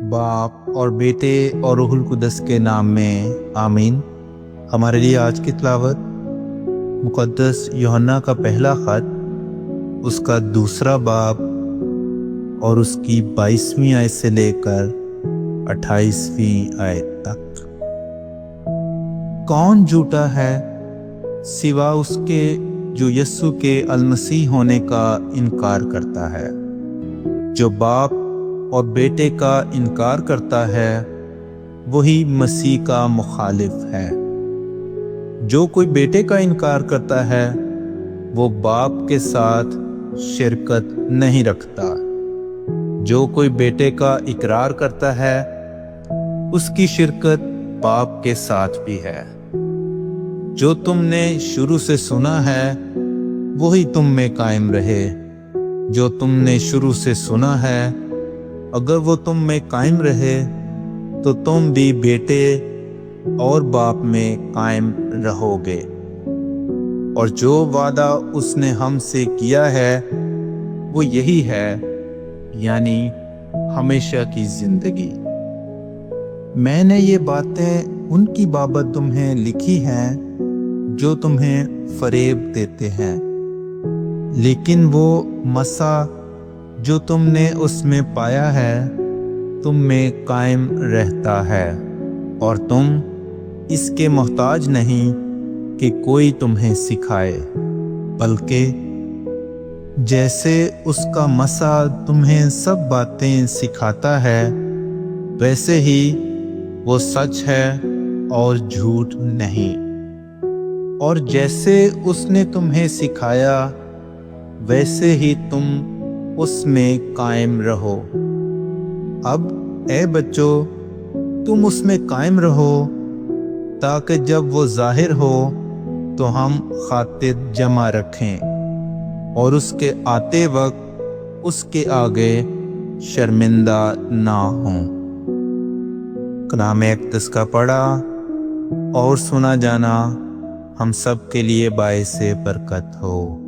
باپ اور بیٹے اور روح القدس کے نام میں آمین۔ ہمارے لیے آج کی تلاوت مقدس یوحنا کا پہلا خط، اس کا دوسرا باب اور اس کی 22ویں آیت سے لے کر 28ویں آیت تک۔ کون جھوٹا ہے سوا اس کے جو یسوع کے المسیح ہونے کا انکار کرتا ہے؟ جو باپ اور بیٹے کا انکار کرتا ہے وہی مسیح کا مخالف ہے۔ جو کوئی بیٹے کا انکار کرتا ہے وہ باپ کے ساتھ شرکت نہیں رکھتا۔ جو کوئی بیٹے کا اقرار کرتا ہے اس کی شرکت باپ کے ساتھ بھی ہے۔ جو تم نے شروع سے سنا ہے وہی تم میں قائم رہے۔ جو تم نے شروع سے سنا ہے اگر وہ تم میں قائم رہے تو تم بھی بیٹے اور باپ میں قائم رہو گے۔ اور جو وعدہ اس نے ہم سے کیا ہے وہ یہی ہے، یعنی ہمیشہ کی زندگی۔ میں نے یہ باتیں ان کی بابت تمہیں لکھی ہیں جو تمہیں فریب دیتے ہیں، لیکن وہ مسیح جو تم نے اس میں پایا ہے تم میں قائم رہتا ہے، اور تم اس کے محتاج نہیں کہ کوئی تمہیں سکھائے، بلکہ جیسے اس کا مسیح تمہیں سب باتیں سکھاتا ہے ویسے ہی وہ سچ ہے اور جھوٹ نہیں۔ اور جیسے اس نے تمہیں سکھایا ویسے ہی تم اس میں قائم رہو۔ اب اے بچوں، تم اس میں قائم رہو تاکہ جب وہ ظاہر ہو تو ہم خاطر جمع رکھیں اور اس کے آتے وقت اس کے آگے شرمندہ نہ ہوں۔ کلام اقدس کا پڑھا اور سنا جانا ہم سب کے لیے باعث برکت ہو۔